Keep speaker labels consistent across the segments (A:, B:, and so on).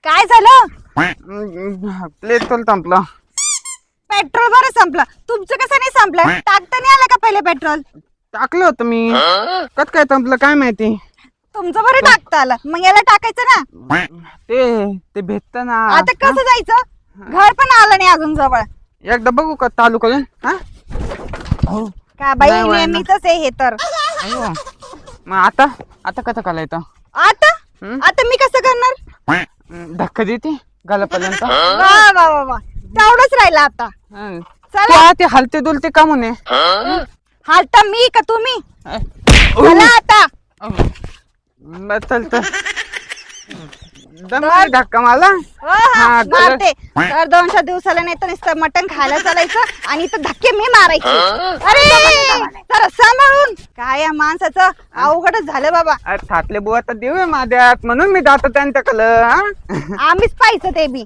A: काय झालं?
B: पेट्रोल संपलं.
A: पेट्रोल बरं संपलं. तुमचं कसं नाही संपलं? टाकता नाही आलं का पहिले पेट्रोल?
B: टाकलं होतं मी. कस काय संपलं काय माहिती.
A: तुमचं बरं टाकता आलं, मग याला टाकायचं ना.
B: ते भेटत ना.
A: आता कसं जायचं? घर पण आलं नाही अजून जवळ.
B: एकदा बघू का चालू करून.
A: का बाई
B: नाही व्हाय ना.
A: नेहमीच आहे हे तर.
B: मग आता कसं करायचं.
A: आता आता मी कसं करणार?
B: धक्का देते घालापर्यंत.
A: वा वा वा वा, तेवढंच राहिलं आता. चला
B: ते हलते दुलते का म्हणे.
A: हालता मी का तुम्ही? चला आता.
B: चलत धक्का मला.
A: हो, हा, मारते तर 200 दिवसाला नाही तर नुसतं मटण खायला चालायचं आणि इथं धक्के मी मारायचे. अरे जरा सांभाळून. काय या माणसाचं अवघडच झालं बाबा.
B: अरे थाटले बुवा तर देऊ आहे माझ्यात म्हणून मी जातो त्यांच्याकडं.
A: आम्हीच पाहायचं ते बी.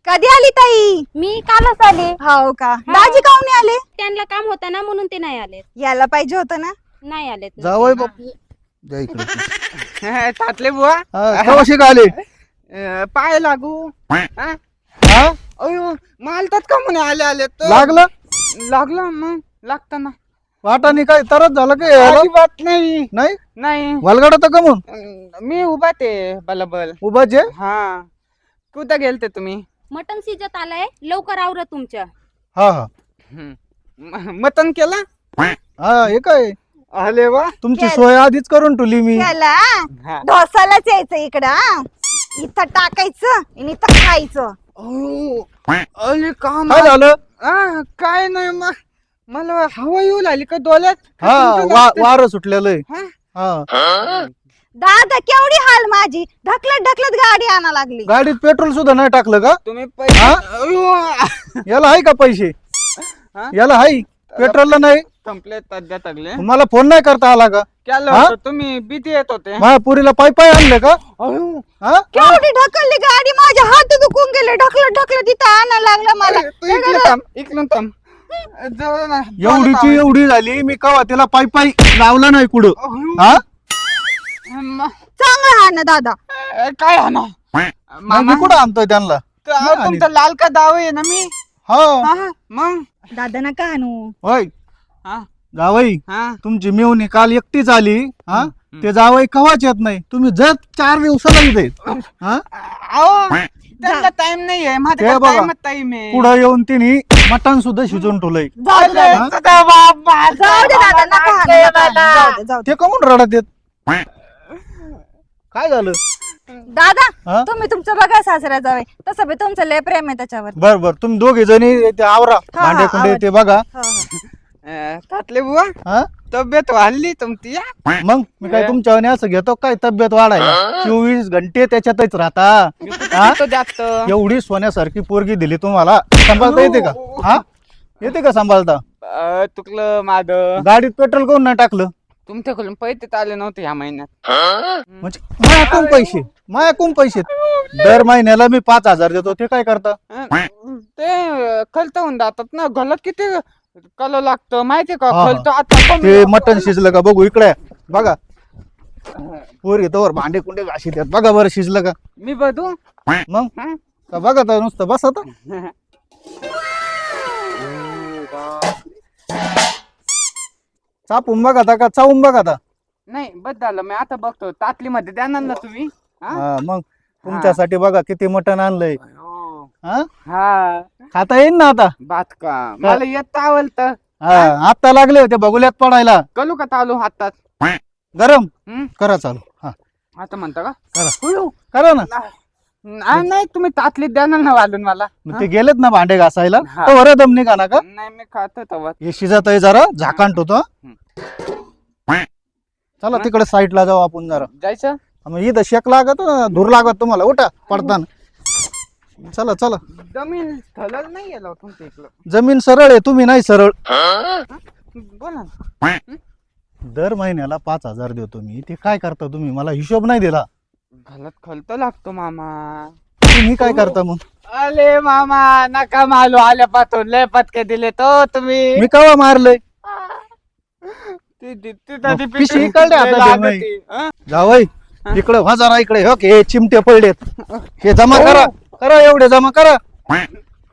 A: कधी आली ताई?
C: मी कालच आले.
A: हो का? दाजी काऊन नाही आले?
C: त्यांना काम होतं ना म्हणून ते नाही आले.
A: यायला पाहिजे होतं ना.
C: नाही आलेत.
D: जावय बापू जा इकडे.
B: थाटले बुवा
D: कशी का आले?
B: पाय लागू.
D: हा
B: अयो मालतात का म्हणे आले आले तर. लागलं मग लागताना
D: वाटाने काय तरच झालं काय याला?
B: अजिबात नाही.
D: नाही
B: नाही
D: वलगडा तर कमून
B: मी उभा ते बलबल.
D: उभाच आहे.
B: हा कुठं गेलते तुम्ही.
C: मटण शिजत आलंय, लवकर आवरा तुमच्या.
D: हा हा
B: मटन केला.
D: हा हे काय
B: आले वा.
D: तुमची सोय आधीच करून ठेवली मी.
A: याला
B: हा.
A: ढोसालाच यायचं इकडं हा. इथं टाकायचं आणि इथं खायचं.
B: अरे काम
D: काय झालं?
B: काय नाही मग मला हवा येऊ लागली का डोळ्यात.
D: हा वारं सुटलेलं आहे.
B: हा?
D: हा
A: दादा केवढी हाल माझी. ढकलत ढकलत गाडी आणा लागली.
D: गाडीत पेट्रोल सुद्धा नाही टाकलं का?
B: तुम्ही पैसे.
D: हा?
B: अयो.
D: याला आहे का पैसे?
B: हा?
D: याला आहे पेट्रोलला नाही.
B: संपले तद्या तगले.
D: मला फोन नाही करता आला का?
B: केलं
D: हा?
B: होतं तुम्ही भीती येत होते.
D: माझ्या पुरीला पाय पाय आणलं का?
B: अयो.
D: हा
A: केवढी ढकलली गाडी, माझे हात दुखून गेले. ढकलत ढकलत इथं आणा लागलं मला.
B: तू इकडे थांब इकडून थांब. जवळ ना.
D: एवढीची एवढी झाली मी कवा त्याला पाय पाय लावला नाही कुठं.
B: अयो.
D: हा
A: चांगलं हा ना दादा.
B: काय हा ना
D: मग मी कुठं आणतोय त्यांना?
B: तुमचा लाल का दाव आहे ना मी.
D: हो
B: हा, मग
A: दादा नका आणू.
D: होय
B: हा
D: जावई
B: हा
D: तुमची मेवणी काल एकटीच आली. हा ते जावई कवाच येत नाही. तुम्ही जर 4 दिवसाला येते. हा
B: अहो त्यांना टाइम नाहीये
D: ते
B: माझ्याकडे
D: बघा.
B: टाइमच टाइम आहे.
D: पुढं येऊन तिने मटण सुद्धा शिजवून ठेवलंय.
A: जाऊ दे दादा.
B: तुझा बाप माझा
A: जाऊ दे दादा नका आणू,
B: लागतंय
A: नका आणू.
B: मला.
A: जाऊ दे, जाऊ दे.
D: ते कमून रडत येत? काय झालं?
A: दादा
D: हा?
A: तुम्ही तुमचं बघा सासऱ्या जावे. तसं बी तुमचं लय प्रेम आहे त्याच्यावर.
D: बर बर तुम्ही दोघे जणी ते आवरा
A: हा,
D: भांडे कुंडे
A: आवड.
D: ते बघा.
A: हो, हो.
B: तातले बुवा
D: हा
B: तब्येत वाढली तुमची.
D: मग मी काय तुमच्यावर असं घेतो काय तब्येत वाढायला? 24 घंटे त्याच्यातच राहता. हा?
B: तो जास्त
D: एवढी सोन्यासारखी पोरगी दिली तुम्हाला, सांभाळता येते का? हा येते का सांभाळता?
B: चुकलं माझं.
D: गाडीत पेट्रोल कोण नाही टाकलं?
B: तुमच्याकडून पैसे आले नव्हते ह्या महिन्यात.
D: म्हणजे मायाकून पैसे दर महिन्याला मी 5,000 देतो. ते काय करता?
B: ते खलत होऊन जातात ना. गलत किती कल लागतं माहितीये का.
D: हा, हा.
B: खलत आता कमी
D: ते
B: लागतं.
D: मटण शिजलं का बघू इकडे बघा. पोरगी तोवर भांडे कुंडे घाशीत आहेत. बघा बरं शिजलं का?
B: मी बघू.
D: मग
B: हा?
D: का बघा तर नुसतं बस आता. चापून बघा का चावून बघा आता.
B: नाही बस झालं मी आता बघतो. तातली मध्ये द्या ना तुम्ही. हा?
D: हा, मग तुमच्यासाठी बघा किती मटण आणलंय.
B: अयो.
D: हा
B: हा
D: खाता येईल ना आता?
B: बात का मला येत आवलत.
D: हा आता लागले होते बघुल्यात पडायला.
B: कलू का चालू हातात.
D: गरम
B: हम्म?
D: करा चालू. हा
B: आता म्हणता का.
D: करा
B: हुयो.
D: करा ना.
B: नाही तुम्ही तातली द्या ना वाढून मला.
D: मग ते गेलेत ना भांडे घासायला.
B: हा.
D: तर बरं दम निघा ना का?
B: नाही मी खातो तवा.
D: हे शिजत आहे जरा झाकाण ठेवतो. चला तिकडे साईडला जाऊ आपण जरा.
B: जायचं.
D: मग इथं शेक लागत धूर लागत तुम्हाला. उठा पडताना. चला चला.
B: जमीन स्थळच नाही गेलो तुमच्या इकडं.
D: जमीन सरळ आहे तुम्ही नाही सरळ.
B: बोला ना.
D: दर महिन्याला 5,000 देतो मी. ते काय करता तुम्ही? मला हिशोब नाही दिला.
B: घालत खलत लागतो मामा.
D: तुम्ही काय करता मग?
B: अले मामा नका मालू आल्या पाठवून लय पटके दिले तो तुम्ही.
D: मी कवा मारलंय?
B: ती
D: पिशवी इकडे हातात नाही. जावई इकडे व्हा जरा इकडे हो हे चिमटे पडलेत हे जमा करा करा एवढे जमा करा.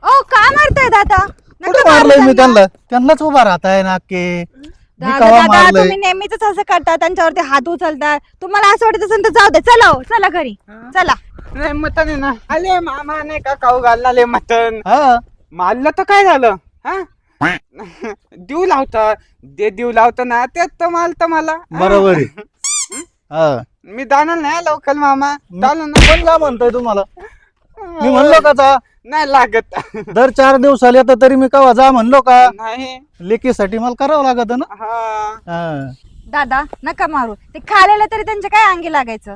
A: ओ का मारताय दादा?
D: कुठे
A: नका
D: मारलंय
A: मारू
D: मी
A: त्यांना.
D: त्यांना त्यांनाच उभा राहताय नाके मी
A: दादा
D: कवा
A: दादा
D: मारलंय
A: तुम्ही नेहमीच असं करता त्यांच्यावरती हात उचलता. तुम्हाला असं वाटत असेल तर जाऊ दे. चला हो, चला घरी चला.
B: नाही मटन आहे ना आले मामा नाही का खाऊ घालले मटन
D: हा
B: मारलं तर काय झालं हा देऊ लावता देऊ लावता ना त्यात तर मालत मला
D: बरोबर आहे. हा
B: मी जाणार नाही लवकर मामा चालू ना
D: पण का म्हणतोय तुम्हाला मी म्हणलो का जा
B: नाही लागत
D: दर 4 दिवसाला येतं तरी मी कवा जा म्हणलो का
B: नाही
D: लेकीसाठी मला करावं लागत ना.
B: हा
D: हा.
A: दादा नका मारू. ते खायला तरी त्यांच्या काय अंगी लागायचं.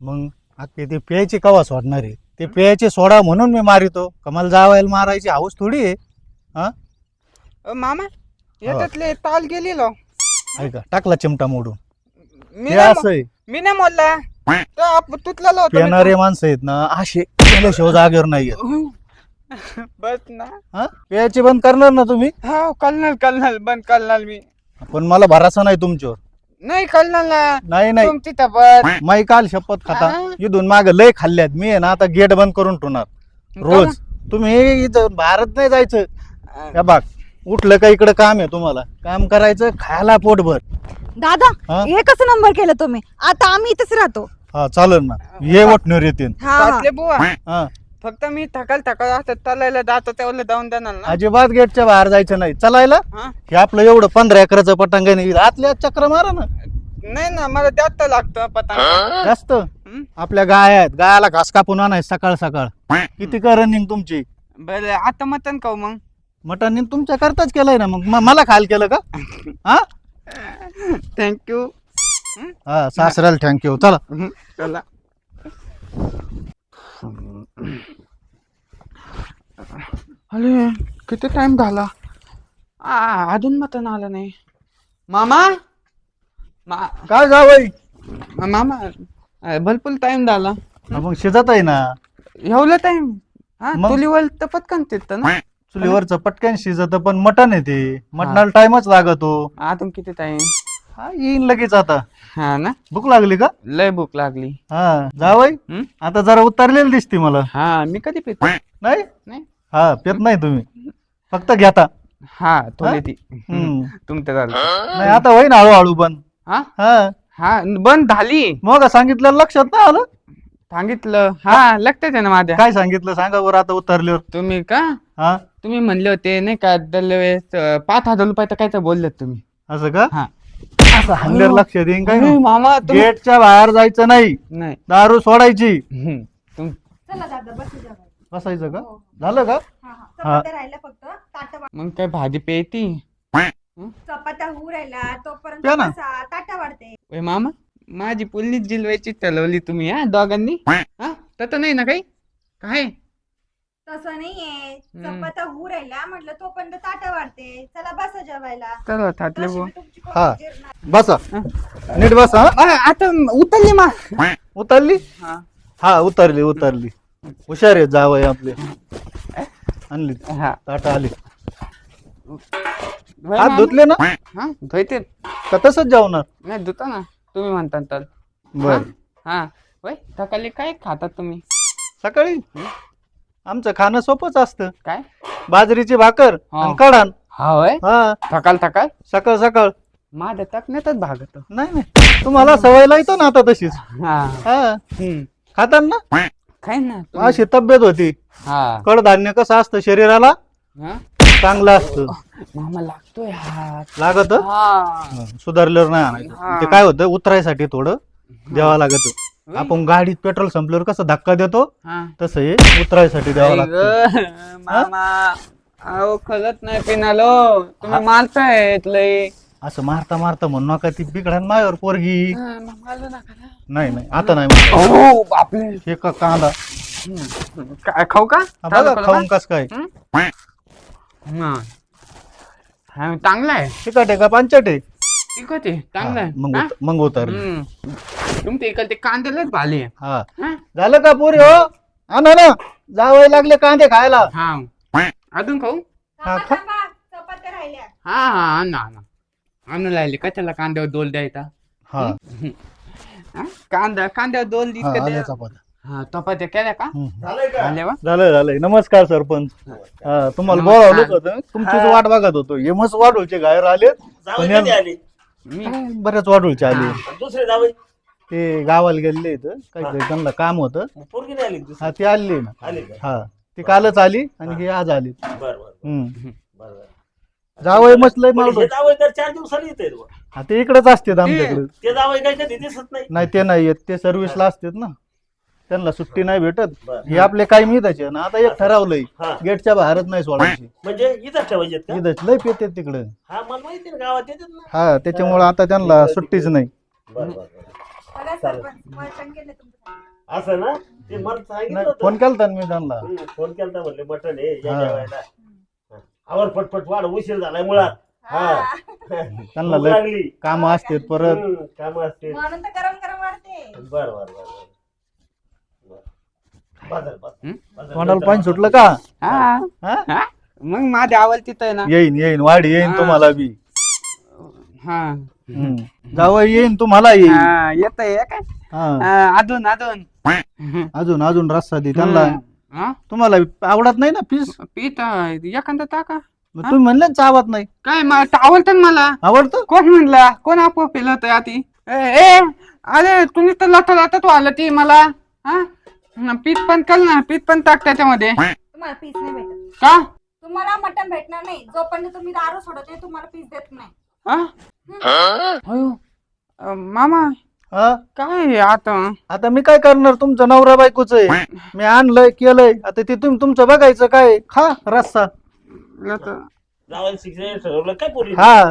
D: मग अख्खी ती प्यायची कवा सोडणार आहे ते प्यायची सोडा म्हणून मी मारितो कमाल जावायला मारायची हाऊस थोडी आहे. हा
B: मामा याच्यातले ताल गेलेलो
D: ऐका टाकला चिमटा मोडून
B: मी
D: हे
B: नाही
D: असं आहे
B: मी नाही मोडला तुटलेलो होतो मी.
D: पिणारे माणसं आहेत ना असे केल्याशिवाय जागेवर नाही येत.
B: बस ना
D: हा प्यायची बंद करणार ना तुम्ही
B: हा कळणार बंद करणार मी
D: पण मला भरोसा नाही तुमच्यावर.
B: नाही कळणार ना
D: नाही नाही
B: तुमची तब्येत
D: माई काल शपथ खाता
B: हा.
D: इथून माग लय खाल्ल्यात मी आहे ना आता गेट बंद करून ठेवणार रोज. तुम्ही इथं भारत नाही जायचं या बाग उठलं का इकडं काम आहे तुम्हाला काम करायचं खायला पोटभर.
A: दादा
D: हा?
A: हे कसं नंबर केलं तुम्ही? आता आम्ही इथेच राहतो.
D: हा चालेल ना ये वटणीवर येतील.
A: हा
B: तातले बुवा
D: हा
B: फक्त मी थकाल असं चालायला जातो तेवढं जाऊन देणार ना
D: अजिबात गेटच्या बाहेर जायचं नाही चालायला.
B: हा?
D: हे आपलं एवढं 15 एकराचं पटांगण आहे. आतल्या चक्र मारा ना
B: नाही ना मला जास्त लागतं पतंग
D: जास्त. आपल्या गाय आहेत गायाला घास कापून आणायचं सकाळ सकाळ किती का रनिंग तुमची.
B: बरं आता मटन खाऊ मग
D: मटन तुमच्या करताच केलंय ना मग मला खाल केलं का. हा
B: थँक्यू
D: हा सासऱ्याला थँक्यू चला.
B: चला अरे किती टाइम झाला अजून मटन आलं नाही मामा
D: काय जावई
B: मामा भरपूर टाइम झाला
D: मग शिजत आहे ना
B: एवढं टाइम हा
D: मग?
B: तुलीवर तर पटकन तिथं ना
D: चुलीवरचं पटकन शिजत पण मटन आहे ते मटणाला टाइमच लागतो.
B: अजून किती टाइम
D: हा येईन लगेच आता.
B: हा ना
D: भूक लागली का.
B: लय भूक लागली
D: हा जावई
B: हं?
D: आता जरा उतरलेली दिसते मला.
B: हा मी कधी पितो
D: नाही
B: नाही
D: हा पेत नाही तुम्ही फक्त घेता.
B: हा थोडी ती
D: हम्म.
B: तुमचं झालं
D: नाही आता होईन हळूहळू बंद.
B: हा
D: हा
B: हा बंद झाली
D: मग सांगितलं लक्षात नाही आलं.
B: सांगितलं हा लक्षात आहे ना माझ्या
D: काय सांगितलं सांगा बरं आता उतरल्यावर.
B: तुम्ही का
D: हा
B: तुम्ही म्हणले होते नाही का दरवेळेस 5,000 रुपये तर काय तर बोलले तुम्ही
D: असं का
B: हा
D: असं हल्ल्यावर लक्षात येईन काय
B: अरे मामा तुम्ही
D: गेटच्या बाहेर जायचं नाही
B: नाही
D: दारू सोडायची.
A: चला दादा बसू जेवायला.
D: बसायचं का झालं का.
A: हा हा चपात्या राहिल्या फक्त. ताटं
B: मग काय भाजी पेती
A: चपात्या होऊ राहिला तोपर्यंत
D: प्या ना.
A: बसा, ताटं वाढते.
B: ओय मामा माझी पुल्लीच जिलवायची ठरवली तुम्ही हा दोघांनी हा तसं नाही ना काही काय
A: तसं नाहीये. चपात्या होऊ राहिल्या म्हटलं तोपर्यंत ताटं वाढते. चला बसा जेवायला.
B: चला थाटले
A: तशी
B: बुवा
A: मी तुमची
D: हा.
A: कोण जिरणार.
D: बसा नीट बसा.
B: आता उतरली मा
D: उतरली
B: हा
D: हा उतरली हुशार आहे जावई आपले. आणली
B: हा
D: ताटा आली.
B: होय
D: हात
B: मामा?
D: धुतले ना
B: हा धुते
D: का तसंच जेवणार.
B: नाही धुता ना तुम्ही म्हणता तर
D: बर
B: हा होय सकाळी काय खातात तुम्ही
D: सकाळी आमचं खाणं सोपंच असतं.
B: काय
D: बाजरीची भाकर
B: हा.
D: आणि कढाण.
B: हा होय
D: हा
B: थकाल
D: सकाळ सकाळ.
B: माझ्या तकण्यातच भागत
D: नाही तुम्हाला सवय लायतो ना आता तशीच.
B: हा
D: हा खातात ना
B: काय ना
D: अशी तब्येत होती.
B: हा
D: कडधान्य कसं असतं शरीराला
B: हा
D: चांगलं असतं.
B: मामा लागतोय हात
D: लागत
B: हा
D: सुधारल्यावर नाही आणायचं. ते काय होतं उतरायसाठी थोडं द्यावं लागत. आपण गाडीत पेट्रोल संपल्यावर कसं धक्का देतो
B: हा
D: तसं हे उतरायसाठी द्यावं लागतं.
B: मामा अहो खरंच नाही पिनालो तुम्ही मारताय लय
D: असं मारता मारता म्हणू नका ती बिघडण मायावर पोरगी.
B: मारलं नका ना.
D: नाही आता नाही मारत.
B: हो बापरे
D: हे का कांदा
B: काय खाऊ का
D: हा बघा खाऊन कस काय
B: हा हा, चांगला आहे
D: तिखट आहे का पंचट आहे.
B: तिखट आहे चांगला आहे
D: मग
B: हा?
D: मग उतर.
B: तुमच्या इकडे कांदे लय भाले आहे.
D: हा
B: हा?
D: झालं का पोरी हो आणा ना जावं लागले कांदे खायला.
B: हा अजून खाऊ
D: हा,
A: थांबा, थांबा. चपात्या राहिल्या.
B: हा हा आणा आणा आणून राहिले का त्याला कांद्यावर दोल द्यायचा
D: हा
B: हा? कांद्यावर दोल
D: हा,
B: दिसतं
D: आल्या
B: ते.
D: चपात्या.
B: हा चपात्या केल्या का आल्या वा?
D: झालंय नमस्कार सरपंच. हा, तुम्हाला बोलावलं होतं तुमचीच वाट बघत होतो हे मस्त वाढूळचे गायर आलेत पण
B: मी
D: बऱ्याच वाढूळचे आले
E: दुसरे जावई
D: ते गावाला गेलेले इथं काहीतरी त्यांना काम होतं
E: पोरगी नाही आली दुसरी
D: हा ती आली ना
E: आली का
D: हा ती कालच आली आणि ही आज आली
E: बर बर
D: हम्म
E: बर बर
D: जावई मसलंय
E: पण हे
D: मला
E: जावई तर 4 दिवसांनी येते
D: हा ते इकडेच असतात आमच्याकडे
E: ते जावई काही कधी दिसत नाही
D: नाही ते नाही येत ते सर्व्हिसला असतात ना त्यांना सुट्टी नाही भेटत
E: बरं.
D: हे आपले काही मिळताचे ना आता एक ठरवलंय
E: हा.
D: गेटच्या बाहेरच नाही सोडायची
E: म्हणजे इथं ठेवायचे का
D: इथंच लय पेते तिकडे
E: हा मला माहिती ना गावात येतात ना
D: हा त्याच्यामुळे आता त्यांना सुट्टीच नाही
E: बर बर बर
A: बघा सरपंच, मटण केलं तुमचं.
E: असं ना ते मला सांगितलं
D: नाही,
E: होतं
D: फोन केलता ना मी त्यांना
E: फोन केलता म्हणले मटण आहे या
D: हा.
E: जेवायला हा. आवर पटपट वाढ उशीर झालाय मुळात हा
D: त्यांना
E: भूक
D: लय
E: लागली
D: काम असतात परत
E: काम असते
A: म्हणून तर गरम गरम वाढते.
E: बर बर बर बाजार
D: तोंडाला पाणी सुटलं का
B: हा
D: हा?
B: हा? मग माझी आवड तिथं आहे ना
D: येईन वाढ येईन
B: हा.
D: तुम्हाला बी
B: हा
D: जावई येईन तुम्हाला येईन
B: हा, येतंय काय
D: हा.
B: अजून
D: अजून रस्सा दे त्यांना
B: हा?
D: तुम्हाला आवडत नाही ना पीस
B: पीठ एखादा टाका
D: मग तुम्ही म्हणले ना चावत नाही
B: काय आवडतं ना मला
D: आवडतं
B: कोण म्हणला कोण आपोआप पेलं होतं आधी ए अरे तुम्ही तर लता तू आलं ती मला हा पीठ पण कर ना पीठ पण टाक त्याच्यामध्ये
A: तुम्हाला पीस नाही भेटत.
B: का
A: तुम्हाला मटण भेटणार नाही जोपर्यंत तुम्ही दारू सोडत नाही तुम्हाला पीस देत नाही.
B: हा अयो, मामा
D: हा
B: काय आता
D: आता मी काय करणार तुमचं नवरा बायकोच आहे मी आणलंय केलंय आता ते तुम्ही तुमचं बघायचं काय खा रस्सा
B: लता-
E: जावायला शिक्षण ठरवलं काय पोरी
D: हा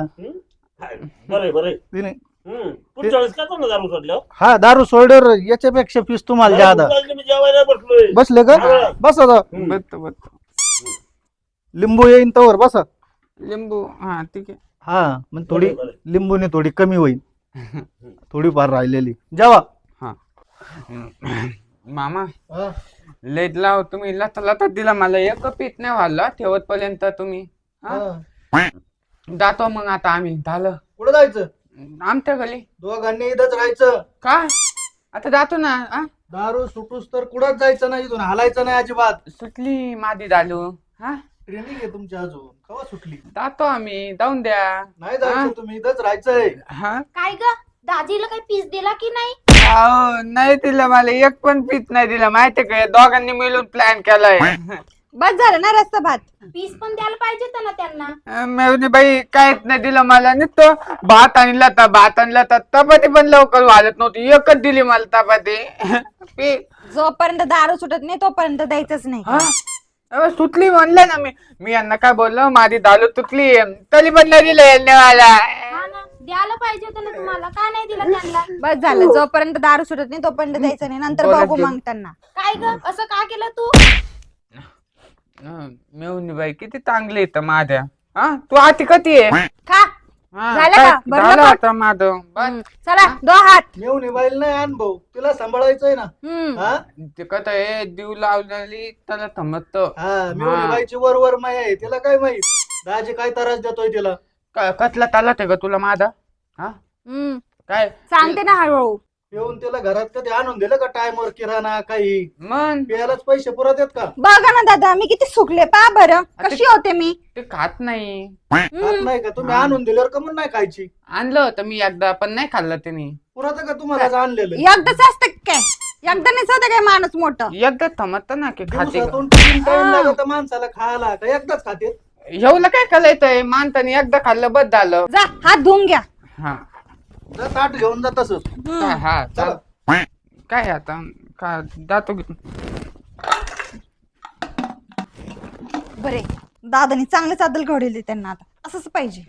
E: बरं बरं
D: तिने
E: पुढच्या वेळेस का तुम्ही दारू सोडलं
D: हा दारू सोडर याच्यापेक्षा पीस तुम्हाला ज्यादा
E: मी जेवायला बसलोय
D: बसले का
E: हा.
D: बसा आता.
B: बत्त
D: लिंबू येईन तवर बसा
B: लिंबू हा ठीक आहे
D: हा मग थोडी
E: बरं, बरं.
D: लिंबूने थोडी कमी होईल थोडीफार राहिलेली जेवा
B: हा मामा लेट लाव तुम्ही लता दिला मला एक पीठ नाही व्हायला ठेवत पर्यंत तुम्ही हा? जातो मग आता आम्ही झालं
D: कुठं जायचं
B: आमच्या घरी
D: दोघांनी इथंच राहायचं
B: का आता जातो ना हा?
D: दारू सुटूस तर कुठंच जायचं नाही इथून हालायचं नाही अजिबात
B: सुटली माझी दालू हा
D: ट्रेनिंग आहे तुमची अजून कवा सुटली
B: जातो आम्ही जाऊन द्या
D: नाही जायचं तुम्ही इथंच राहायचंय
B: हा
C: काय ग दाजीला काही पीस दिला की नाही?
B: अहो, नाही दिलं मला एक पण पीठ नाही दिलं माहितीये का या दोघांनी मिळून प्लॅन केलाय
A: बस झालं ना रस्ता भात.
C: पीस पण द्यायला पाहिजे होतं ना त्यांना.
B: मेवणी बाई काहीच नाही दिलं मला नुसतं भात आणला तर चपाती पण लवकर वाजत नव्हती एकच दिली मला चपाती
A: जोपर्यंत दारू सुटत नाही तोपर्यंत द्यायचंच नाही.
B: हा? अहो, सुटली म्हणलं ना मी यांना काय बोललो माझी दालू तुटली तरी पण नाही दिलं यांनी मला
C: हा ना द्यायला पाहिजे होतं ना तुम्हाला का नाही दिलं त्यांना?
A: बस झालं जोपर्यंत दारू सुटत नाही तोपर्यंत द्यायचं नाही नंतर
B: बोलत
A: बघू
B: गेली.
A: मग त्यांना.
C: काय ग असं का केलं तू?
B: मेवणी बाई किती चांगली येत माझ्या हा तू आती कधी आहे
A: खा
B: हा,
A: झालं
B: काय-
A: का? भरलं
B: झालं
A: का?
B: आता माझं बस.
A: चला दो हात.
D: येऊन मोबाईल नाही आण भाऊ तिला सांभाळायचंय ना
A: हम्म.
D: हा
B: ते कसं आहे जीव लावलेली त्याला थमत
D: हा मिळून बाईची वर माय आहे तिला काय माहित दाजी काय त्रास देतोय तिला
B: कसला तालात आहे का तुला माझा हा
A: हम्म.
B: काय
A: सांगते ना हळूहळू.
D: येऊन तिला घरात कधी आणून दिलं का टाइमवर किराणा काही
B: मन
D: प्यायलाच पैसे पुरत आहेत का
A: बघा ना दादा मी किती सुकले पा बरं कशी होते मी.
B: ते खात नाही
D: खात नाही का तुम्ही आणून दिल्यावर का म्हणून नाही खायची
B: आणलं होतं मी एकदा पण नाही खाल्लं त्यांनी
D: पुरत का तुम्हाला आणलेलं
A: एकदाच असतं काय एकदा नाही होतं काय माणूस मोठं.
B: एकदा थमत ना की खाते का?
D: दिवसातून 3 टाइम लागत माणसाला खायला का एकदाच खाते
B: एवढं काय करायचंय मानतानी एकदा खाल्लं बस झालं
A: जा हात धुवून घ्या.
B: हा
D: जा ताट घेऊन जा तसंच
B: काय हा चाल काय आता का जातो की
A: बरे दादानी चांगले चादल घडवले त्यांना आता असंच पाहिजे.